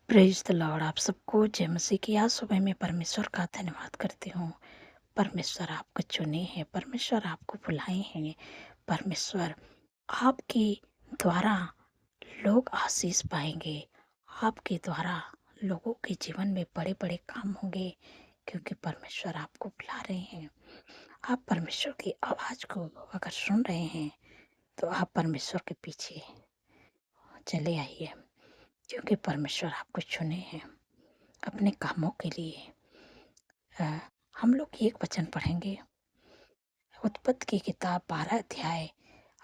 Praise the Lord. आप सबको जय मसीह की। आज सुबह मैं परमेश्वर का धन्यवाद करती हूँ। परमेश्वर आपको चुने हैं, परमेश्वर आपको बुलाए हैं, परमेश्वर आपके द्वारा लोग आशीष पाएँगे, आपके द्वारा लोगों के जीवन में बड़े-बड़े काम होंगे, क्योंकि परमेश्वर आपको बुला रहे हैं। आप परमेश्वर की आवाज़ को अगर सुन रहे हैं, तो आप परमेश्वर के पीछे चले आइए, क्योंकि परमेश्वर आपको चुने हैं अपने कामों के लिए। अ, हम लोग एक वचन पढ़ेंगे, उत्पत्ति की किताब 12 अध्याय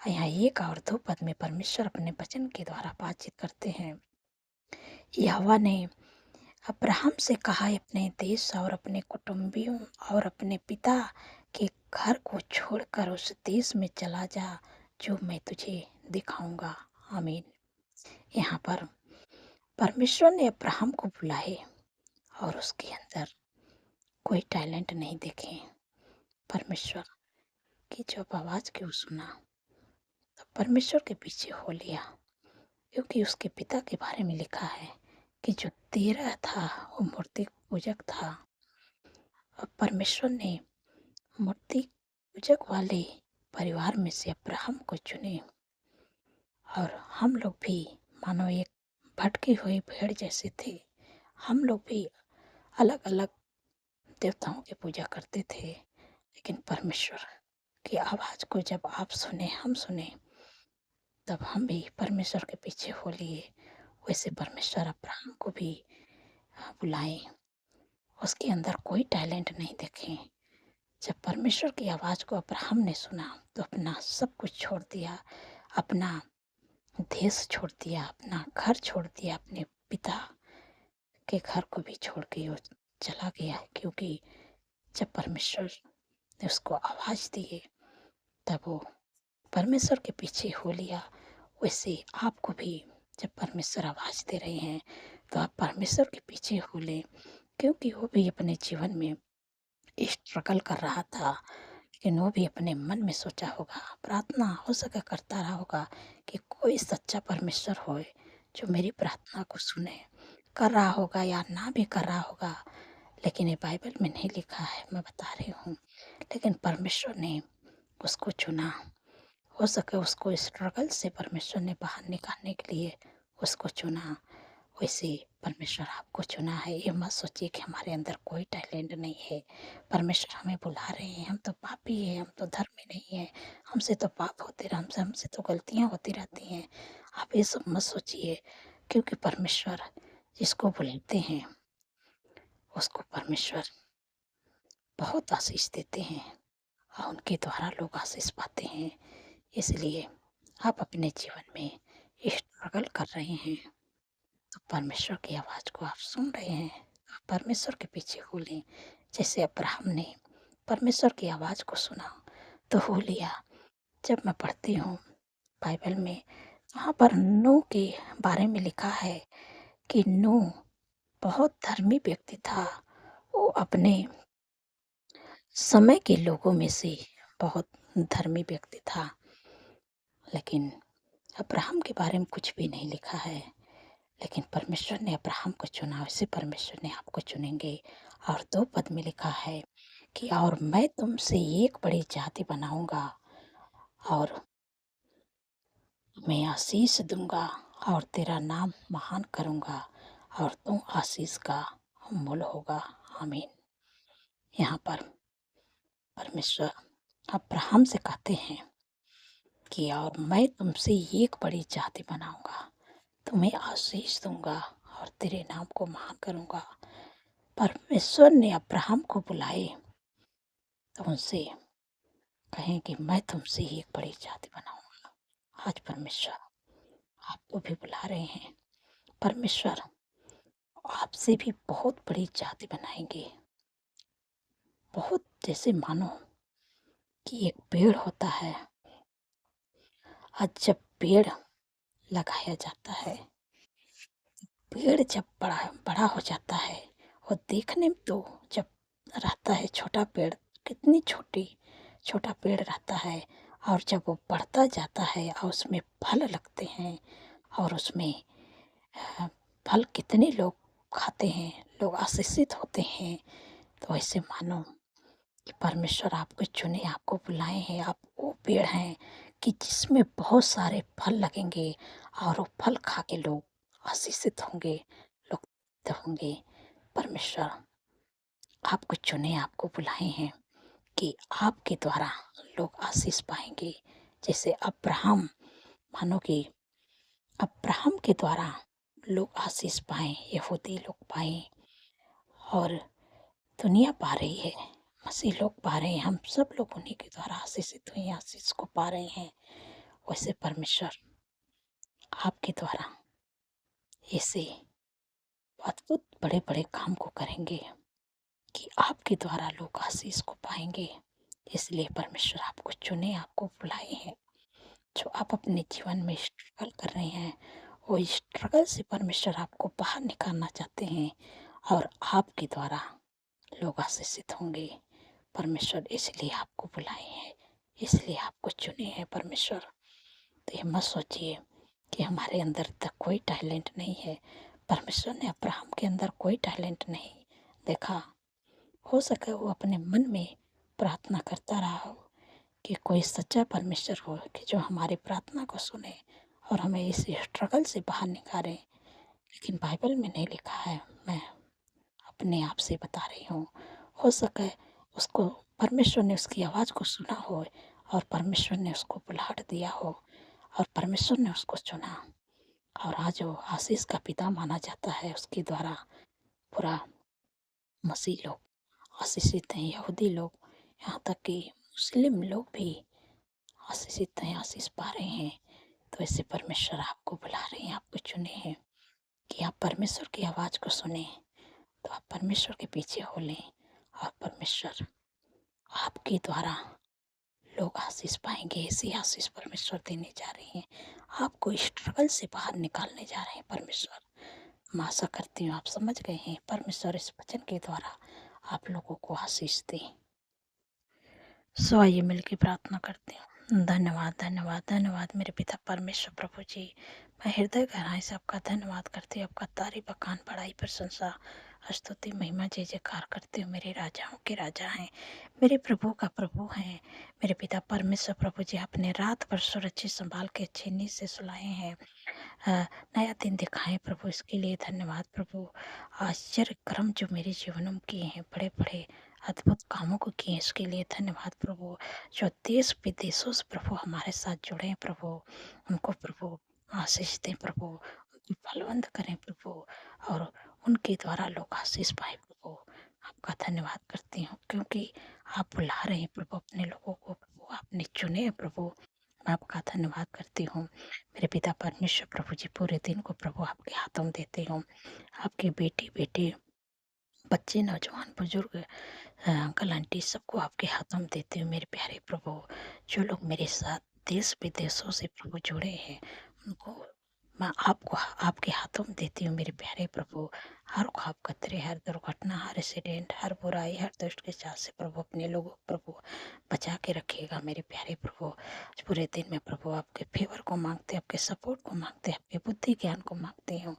यहाँ 1 और 2 पद में परमेश्वर अपने वचन के द्वारा बातचीत करते हैं। यहोवा ने अब्राहम से कहा, अपने देश और अपने कुटुंबियों और अपने पिता के घर को छोड़कर उस देश में चला जा जो मैं तुझे दिखाऊंगा। आमीन। यहाँ पर परमेश्वर ने अब्राहम को बुलाए और उसके अंदर कोई टैलेंट नहीं देखे। परमेश्वर की जब आवाज़ को सुना तो परमेश्वर के पीछे हो लिया, क्योंकि उसके पिता के बारे में लिखा है कि जो तेरह था वो मूर्ति पूजक था। और परमेश्वर ने मूर्ति पूजक वाले परिवार में से अब्राहम को चुने। और हम लोग भी मानो एक भटकी हुई भेड़ जैसे थे। हम लोग भी अलग अलग देवताओं की पूजा करते थे, लेकिन परमेश्वर की आवाज़ को जब आप सुने, हम सुने, तब हम भी परमेश्वर के पीछे हो लिए। वैसे परमेश्वर अब्राहम को भी बुलाए। उसके अंदर कोई टैलेंट नहीं देखे। जब परमेश्वर की आवाज़ को अब्राहम ने सुना तो अपना सब कुछ छोड़ दिया, अपना देश छोड़ दिया, अपना घर छोड़ दिया, अपने पिता के घर को भी छोड़ के वो चला गया। क्योंकि जब परमेश्वर ने उसको आवाज़ दी तब वो परमेश्वर के पीछे हो लिया। वैसे आपको भी जब परमेश्वर आवाज़ दे रहे हैं तो आप परमेश्वर के पीछे हो लें, क्योंकि वो भी अपने जीवन में स्ट्रगल कर रहा था। लेकिन वो भी अपने मन में सोचा होगा, प्रार्थना हो सके करता रहा होगा कि कोई सच्चा परमेश्वर होए जो मेरी प्रार्थना को सुने। कर रहा होगा या ना भी कर रहा होगा, लेकिन ये बाइबल में नहीं लिखा है, मैं बता रही हूँ। लेकिन परमेश्वर ने उसको चुना। हो सके उसको स्ट्रगल से परमेश्वर ने बाहर निकालने के लिए उसको चुना। वैसे परमेश्वर आपको चुना है। ये मत सोचिए कि हमारे अंदर कोई टैलेंट नहीं है। परमेश्वर हमें बुला रहे हैं, हम तो पापी हैं, हम तो धर्मी नहीं हैं, हमसे तो पाप होते हमसे तो गलतियाँ होती रहती हैं। आप ये सब मत सोचिए, क्योंकि परमेश्वर जिसको बुलाते हैं उसको परमेश्वर बहुत आशीष देते हैं और उनके द्वारा लोग आशीष पाते हैं। इसलिए आप अपने जीवन में स्ट्रगल कर रहे हैं तो परमेश्वर की आवाज़ को आप सुन रहे हैं, आप परमेश्वर के पीछे हो लें। जैसे अब्राहम ने परमेश्वर की आवाज़ को सुना तो हो लिया। जब मैं पढ़ती हूँ बाइबल में, वहाँ पर नूह के बारे में लिखा है कि नूह बहुत धर्मी व्यक्ति था। वो अपने समय के लोगों में से बहुत धर्मी व्यक्ति था। लेकिन अब्राहम के बारे में कुछ भी नहीं लिखा है। लेकिन परमेश्वर ने अब्राहम को चुना, वैसे परमेश्वर ने आपको चुनेंगे। और 2 पद में लिखा है कि और मैं तुमसे एक बड़ी जाति बनाऊंगा और मैं आशीष दूंगा और तेरा नाम महान करूंगा और तू आशीष का मूल होगा। आमीन। यहाँ पर परमेश्वर अब्राहम से कहते हैं कि और मैं तुमसे एक बड़ी जाति बनाऊंगा, तुम्हें आशीष दूंगा और तेरे नाम को महान करूंगा। परमेश्वर ने अब्राहम को बुलाए तो उनसे कहें कि मैं तुमसे एक बड़ी जाति बनाऊंगा। आज परमेश्वर आपको भी बुला रहे हैं। परमेश्वर आपसे भी बहुत बड़ी जाति बनाएंगे। बहुत जैसे मानो कि एक पेड़ होता है, आज जब पेड़ लगाया जाता है, पेड़ जब बड़ा बड़ा हो जाता है और देखने में तो जब रहता है छोटा पेड़, कितनी छोटा पेड़ रहता है, और जब वो बढ़ता जाता है और उसमें फल लगते हैं और उसमें फल कितने लोग खाते हैं, लोग आशीषित होते हैं। तो ऐसे मानो कि परमेश्वर आपको चुने, आपको बुलाए हैं, आप वो पेड़ हैं कि जिसमें बहुत सारे फल लगेंगे और वो फल खा के लोग आशीषित होंगे, लोग तृप्त होंगे। परमेश्वर आपको चुने, आपको बुलाए हैं कि आपके द्वारा लोग आशीष पाएँगे। जैसे अब्राहम, मानो कि अब्राहम के द्वारा लोग आशीष पाएँ, यहूदी लोग पाएँ और दुनिया पा रही है, मसीह लोग पा रहे हैं, हम सब लोग उन्हीं के द्वारा आशीषित हुए हैं, आशीष को पा रहे हैं। वैसे परमेश्वर आपके द्वारा ऐसे अद्भुत बड़े-बड़े काम को करेंगे कि आपके द्वारा लोग आशीष को पाएँगे। इसलिए परमेश्वर आपको चुने, आपको बुलाए हैं। जो आप अपने जीवन में स्ट्रगल कर रहे हैं, वो स्ट्रगल से परमेश्वर आपको बाहर निकालना चाहते हैं और आपके द्वारा लोग आशीषित होंगे। परमेश्वर इसलिए आपको बुलाए हैं, इसलिए आपको चुने हैं परमेश्वर। तो ये मत सोचिए कि हमारे अंदर तक कोई टैलेंट नहीं है। परमेश्वर ने अब्राहम के अंदर कोई टैलेंट नहीं देखा। हो सके वो अपने मन में प्रार्थना करता रहा हो कि कोई सच्चा परमेश्वर हो कि जो हमारी प्रार्थना को सुने और हमें इस स्ट्रगल से बाहर निकाले। लेकिन बाइबल में नहीं लिखा है, मैं अपने आप से बता रही हूँ। हो सके उसको परमेश्वर ने उसकी आवाज़ को सुना हो और परमेश्वर ने उसको बुलाहट दिया हो और परमेश्वर ने उसको चुना और आज वो आशीष का पिता माना जाता है। उसके द्वारा पूरा मसीह लोग आशीषित हैं, यहूदी लोग, यहाँ तक कि मुस्लिम लोग भी आशीषित हैं, आशीष पा रहे हैं। तो ऐसे परमेश्वर आपको बुला रहे हैं, आपको चुने हैं कि आप परमेश्वर की आवाज़ को सुने। तो आप परमेश्वर के पीछे हो लें और परमेश्वर आपके द्वारा लोग आशीष पाएंगे। ऐसी आशीष परमेश्वर देने जा रहे हैं, आपको स्ट्रगल से बाहर निकालने जा रहे हैं परमेश्वर। मैं आशा करती हूँ आप समझ गए हैं। परमेश्वर इस वचन के द्वारा आप लोगों को आशीष दें। सो आइए मिलकर प्रार्थना करते हैं। धन्यवाद धन्यवाद धन्यवाद मेरे पिता परमेश्वर प्रभु जी, मैं हृदय गहराई से आपका धन्यवाद करती हूँ, आपका तारीफ बखान बड़ाई प्रशंसा स्तुति महिमा जय जयकार करती हूँ। मेरे राजाओं के राजा हैं, मेरे प्रभु का प्रभु हैं। मेरे पिता परमेश्वर प्रभु जी, आपने रात भर सुरक्षित संभाल के अच्छी नींद से सुलाए हैं, नया दिन दिखाएं प्रभु, इसके लिए धन्यवाद प्रभु। आश्चर्य कर्म जो मेरे जीवन में किए हैं, बड़े बड़े अद्भुत कामों को किए, इसके लिए धन्यवाद प्रभु। जो देश विदेशों से प्रभु हमारे साथ जुड़े हैं प्रभु, उनको प्रभु आशीष दें प्रभु, उनको फलवंत करें प्रभु और उनके द्वारा लोग आशीष पाए प्रभु। आपका धन्यवाद करती हूँ क्योंकि आप बुला रहे हैं प्रभु अपने लोगों को, प्रभु आपने चुने हैं प्रभु। मैं आपका धन्यवाद करती हूँ मेरे पिता परमेश्वर प्रभु जी। पूरे दिन को प्रभु आपके हाथों में देती हूँ। आपके बेटी बेटे बच्चे नौजवान बुजुर्ग अंकल आंटी सबको आपके हाथों में देती हूँ मेरे प्यारे प्रभु। जो लोग मेरे साथ देश विदेशों से प्रभु जुड़े हैं, उनको मैं आपको आपके हाथों में देती हूँ मेरे प्यारे प्रभु। हर ख्वाब खतरे, हर दुर्घटना, हर एक्सीडेंट, हर बुराई, हर दुष्ट के चाल से प्रभु अपने लोगों को प्रभु बचा के रखिएगा मेरे प्यारे प्रभु। आज पूरे दिन में प्रभु आपके फेवर को मांगते, आपके सपोर्ट को मांगते, आपके बुद्धि ज्ञान को मांगती हूँ।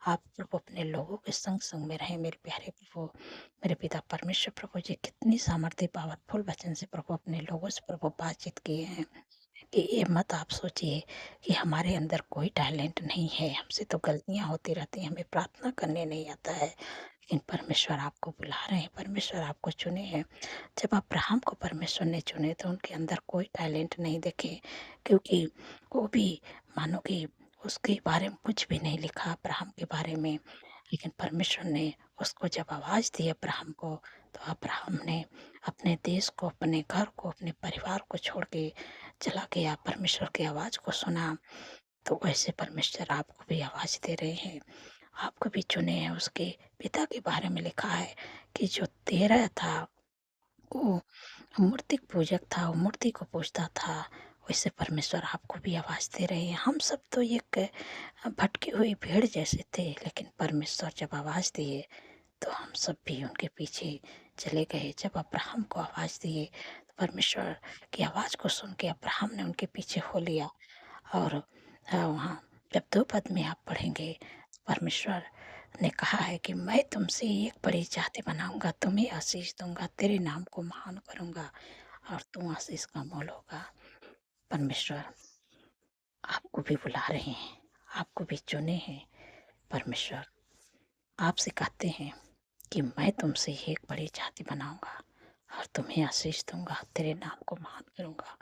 आप प्रभु अपने लोगों के संग संग में रहें मेरे प्यारे प्रभु। मेरे पिता परमेश्वर प्रभु जी, कितनी सामर्थ्य पावरफुल वचन से प्रभु अपने लोगों से प्रभु बातचीत किए हैं कि ये मत आप सोचिए कि हमारे अंदर कोई टैलेंट नहीं है, हमसे तो गलतियां होती रहती हैं, हमें प्रार्थना करने नहीं आता है। लेकिन परमेश्वर आपको बुला रहे हैं, परमेश्वर आपको चुने हैं। जब अब्राहम को परमेश्वर ने चुने तो उनके अंदर कोई टैलेंट नहीं देखे, क्योंकि वो भी मानो कि उसके बारे में कुछ भी नहीं लिखा अब्राहम के बारे में। लेकिन परमेश्वर ने उसको जब आवाज़ दी अब्राहम को, तो अब्राहम ने अपने देश को, अपने घर को, अपने परिवार को छोड़ के चला गया, परमेश्वर की आवाज़ को सुना। तो वैसे परमेश्वर आपको भी आवाज़ दे रहे हैं, आपको भी चुने हैं। उसके पिता के बारे में लिखा है कि जो तेरह था वो मूर्ति पूजक था, वो मूर्ति को पूजता था। वैसे परमेश्वर आपको भी आवाज़ दे रहे हैं। हम सब तो एक भटकी हुई भेड़ जैसे थे, लेकिन परमेश्वर जब आवाज़ दिए तो हम सब भी उनके पीछे चले गए। जब अब्राहम को आवाज़ दिए तो परमेश्वर की आवाज़ को सुन के अब्राहम ने उनके पीछे हो लिया। और वहाँ जब 2 पद में आप पढ़ेंगे, परमेश्वर ने कहा है कि मैं तुमसे एक बड़ी जाति बनाऊंगा, तुम्हें आशीष दूंगा, तेरे नाम को महान करूंगा और तुम आशीष का मोल होगा। परमेश्वर आपको भी बुला रहे हैं, आपको भी चुने हैं। परमेश्वर आपसे कहते हैं कि मैं तुमसे एक बड़ी जाति बनाऊंगा और तुम्हें आशीष दूंगा, तेरे नाम को महान करूंगा।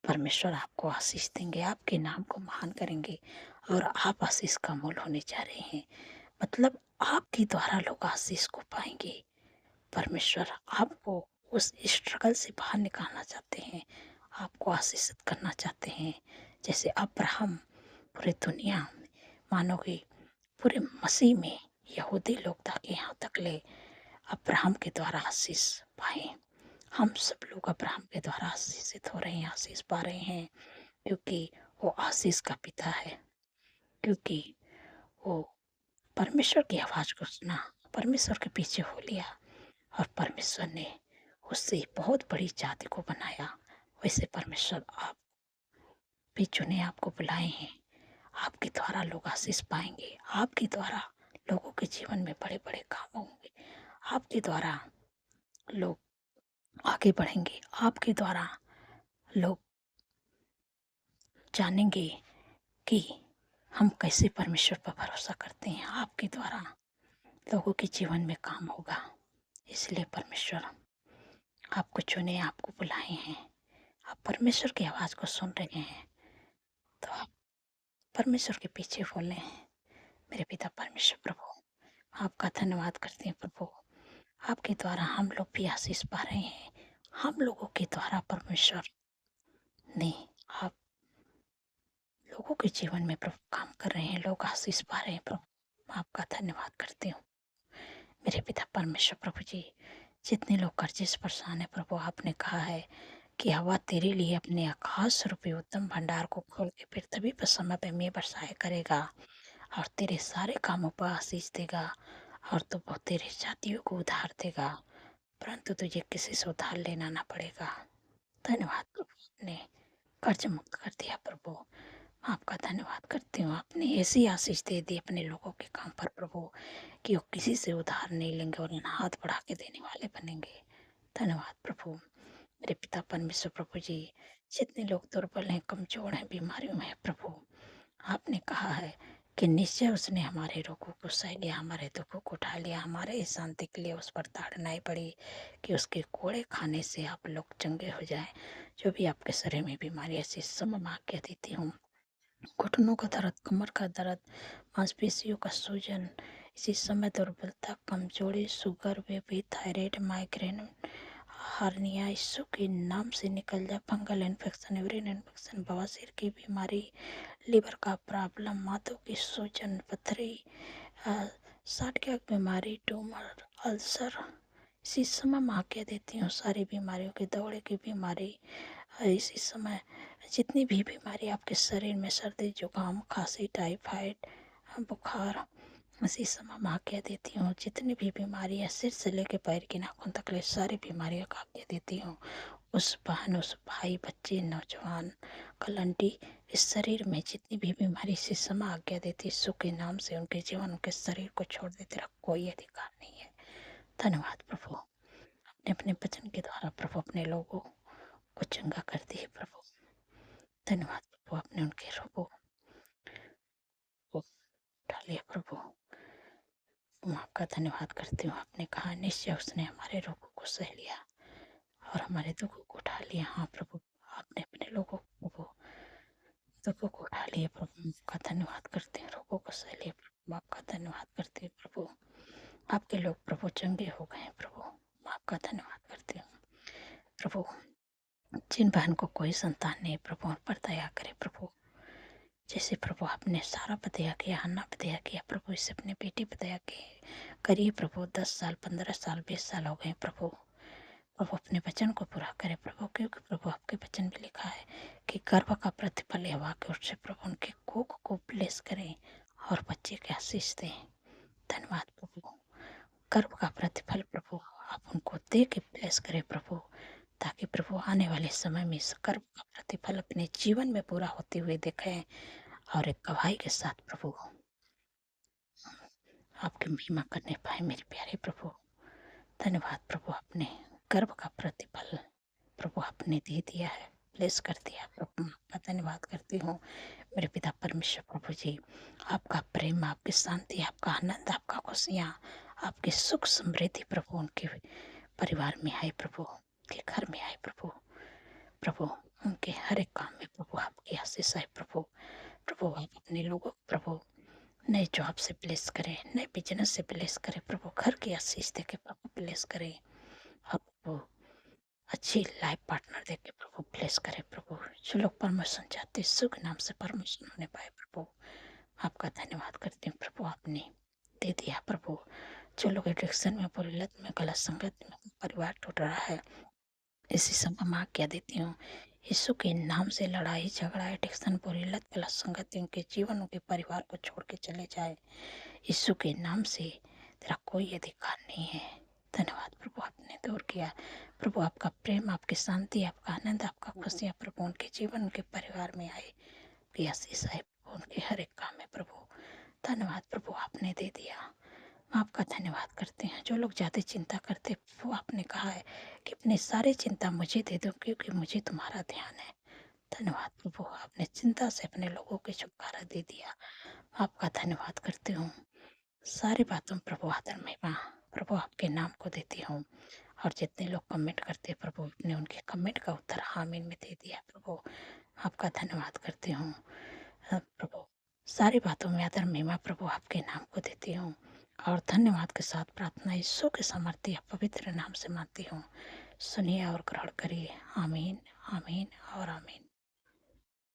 परमेश्वर आपको आशीष देंगे, आपके नाम को महान करेंगे और आप आशीष का मूल होने जा रहे हैं। मतलब आपके द्वारा लोग आशीष को पाएंगे। परमेश्वर आपको उस स्ट्रगल से बाहर निकालना चाहते हैं, आपको आशीषित करना चाहते हैं। जैसे अब्राहम पूरी दुनिया में, मानो कि पूरे मसीह में यहूदी लोग ताकि यहाँ तक ले अब्राहम के द्वारा आशीष पाए। हम सब लोग अब्राहम के द्वारा आशीषित हो रहे हैं, आशीष पा रहे हैं, क्योंकि वो आशीष का पिता है, क्योंकि वो परमेश्वर की आवाज़ को सुना, परमेश्वर के पीछे हो लिया और परमेश्वर ने उससे बहुत बड़ी जाति को बनाया। वैसे परमेश्वर आप भी चुने, आपको बुलाए हैं। आपके द्वारा लोग आशीष पाएंगे, आपके द्वारा लोगों के जीवन में बड़े बड़े काम होंगे, आपके द्वारा लोग आगे बढ़ेंगे, आपके द्वारा लोग जानेंगे कि हम कैसे परमेश्वर पर भरोसा करते हैं। आपके द्वारा लोगों के जीवन में काम होगा। इसलिए परमेश्वर आपको चुने, आपको बुलाए हैं। आप परमेश्वर की आवाज़ को सुन रहे हैं तो आप परमेश्वर के पीछे बोले हैं। मेरे पिता परमेश्वर प्रभु, आपका धन्यवाद करते हैं प्रभु। आपके द्वारा हम लोग भी आशीष पा रहे हैं। हम लोगों के द्वारा परमेश्वर ने आप लोगों के जीवन में प्रभु काम कर रहे हैं, लोग आशीष पा रहे हैं प्रभु। आपका धन्यवाद करती हूँ मेरे पिता परमेश्वर प्रभु जी। जितने लोग कर्जे से परेशान है प्रभु, आपने कहा है कि हवा तेरे लिए अपने आकाश रूपी उत्तम भंडार को खोल के फिर तभी पर समय पे में बरसाए करेगा और तेरे सारे कामों पर आशीष देगा और तो बहुत तेरे जातियों को उधार देगा, परंतु तुझे किसी से उधार लेना ना पड़ेगा। धन्यवाद प्रभु, आपने कर्ज मुक्त कर दिया प्रभु। आपका धन्यवाद करती हूँ, आपने ऐसी आशीष दे दी अपने लोगों के काम पर प्रभु कि वो किसी से उधार नहीं लेंगे और हाथ बढ़ा के देने वाले बनेंगे। धन्यवाद प्रभु मेरे पिता परमेश्वर प्रभु जी। जितने लोग दुर्बल हैं, कमजोर हैं, बीमारियों में हैं प्रभु, आपने कहा है कि निश्चय उसने हमारे रोगों को सह लिया, हमारे दुखों को उठा लिया। हमारे इस शांति के लिए उस पर ताड़नाई पड़ी कि उसके कोड़े खाने से आप लोग चंगे हो जाएं। जो भी आपके शरीर में बीमारी ऐसी सब मैं आज्ञा देती हूँ। घुटनों का दर्द, कमर का दर्द, मांसपेशियों का सूजन, इसी समय दुर्बलता, कमजोरी, sugar, BP, thyroid, migraine, hernia यीशु के नाम से निकल जाए। फंगल इन्फेक्शन, यूरिन इन्फेक्शन, बवासीर की बीमारी, लिवर का प्रॉब्लम, माथों की सूजन, पथरी, सार्डियक बीमारी, ट्यूमर, अल्सर, इसी समय मैं आज्ञा देती हूँ सारी बीमारियों की, दौड़े की बीमारी, इसी समय जितनी भी बीमारी आपके शरीर में, सर्दी जुकाम खांसी टाइफाइड बुखार, इसी समय मैं आज्ञा देती हूँ। जितनी भी बीमारी है सिर से लेकर पैर के नाखून तक ले सारी बीमारियों का आज्ञा देती हूँ। उस बहन, उस भाई, बच्चे, नौजवान, कलंटी, इस शरीर में जितनी भी बीमारी इसी समय आज्ञा देती यीशु के नाम से उनके जीवन, उनके शरीर को छोड़ देते रहा कोई अधिकार नहीं है। धन्यवाद प्रभु, अपने अपने वचन के द्वारा प्रभु अपने लोगों को चंगा कर दिए प्रभु। धन्यवाद प्रभु, आपने उनके रोगों को उठा लिया प्रभु। मैं आपका धन्यवाद करती हूँ। आपने कहा निश्चय उसने हमारे रोगों को सह लिया और हमारे दुखों को उठा लिया। हाँ प्रभु, आपने अपने लोगों को प्रभु दुखों को उठा लिया प्रभु। आपका धन्यवाद करते हैं, रोगों को सह लिया प्रभु। आपका धन्यवाद करते हैं प्रभु। आपके लोग प्रभु चंगे हो गए प्रभु। आपका धन्यवाद करती हूँ प्रभु। जिन बहन को कोई संतान नहीं प्रभु, उन पर दया करे प्रभु। जैसे प्रभु आपने सारा पे दया किया, हन्ना पे दया किया प्रभु, इससे अपने बेटी पे दया करिए प्रभु। 10 साल, 15 साल, 20 साल हो गए प्रभु। प्रभु अपने वचन को पूरा करे प्रभु, क्योंकि प्रभु आपके वचन में लिखा है कि गर्भ का प्रतिफल हवा के ओर से प्रभु उनके कोख को ब्लेस करें और बच्चे के आशीष दें। धन्यवाद प्रभु। गर्भ का प्रतिफल प्रभु आप उनको दे के ब्लेस करें प्रभु, ताकि प्रभु आने वाले समय में इस गर्भ का प्रतिफल अपने जीवन में पूरा होते हुए देखें और एक गवाही के साथ प्रभु आपकी महिमा करने पाए मेरे प्यारे प्रभु। धन्यवाद प्रभु, आपने गर्व का प्रतिफल प्रभु आपने दे दिया है, ब्लेस कर दिया प्रभु। मैं आपका धन्यवाद करती हूँ मेरे पिता परमेश्वर प्रभु जी। आपका प्रेम, आपकी शांति, आपका आनंद, आपका खुशियाँ, आपकी सुख समृद्धि प्रभु उनके परिवार में आए प्रभु, उनके घर में आए प्रभु। प्रभु उनके हर एक काम में प्रभु आपकी आशीष है प्रभु। प्रभु आप अपने लोगों को प्रभु नए जॉब से ब्लेस करें, नए बिजनेस से ब्लेस करें प्रभु, घर की आशीष देके प्रभु ब्लेस करें। और प्रभु अच्छी लाइफ पार्टनर देके प्रभु ब्लेस करे प्रभु। जो लोग प्रमोशन चाहते सुख नाम से प्रमोशन होने पाए प्रभु, आपका धन्यवाद करते हैं प्रभु, आपने दे दिया प्रभु। जो लोग एडिक्शन में, बुरी लत में, गलत संगत में परिवार टूट रहा है, इसी समय मैं क्या देती हूँ, यीशु के नाम से लड़ाई झगड़ा, एडिक्शन, बुरी लत, गलत संगत उनके जीवन, उनके परिवार को छोड़ के चले जाए। यीशु के नाम से तेरा कोई अधिकार नहीं है। धन्यवाद प्रभु, आपने दूर किया प्रभु। आपका प्रेम, आपकी शांति, आपका आनंद, आपका खुशियाँ प्रभु उनके जीवन, उनके परिवार में आए। की आशीष आए प्रभु उनके हर एक काम में प्रभु। धन्यवाद प्रभु, आपने दे दिया। हम आपका धन्यवाद करते हैं। जो लोग ज़्यादा चिंता करते वो आपने कहा है कि अपनी सारी चिंता मुझे दे दो क्योंकि मुझे तुम्हारा ध्यान है। धन्यवाद प्रभु, आपने चिंता से अपने लोगों को छुटकारा दे दिया। आपका धन्यवाद करती हूँ। सारी बातों में प्रभु आदर महिमा प्रभु आपके नाम को देती हूँ। और जितने लोग कमेंट करते हैं प्रभु, आपने उनके कमेंट का उत्तर आमीन में दे दिया प्रभु। आपका धन्यवाद करती हूँ प्रभु। सारी बातों में आदर महिमा प्रभु आपके नाम को देती हूँ। और धन्यवाद के साथ प्रार्थना यीशु के सामर्थ्य पवित्र नाम से मानती हूँ। सुनिए और ग्रहण करिए। आमीन, आमीन और आमीन।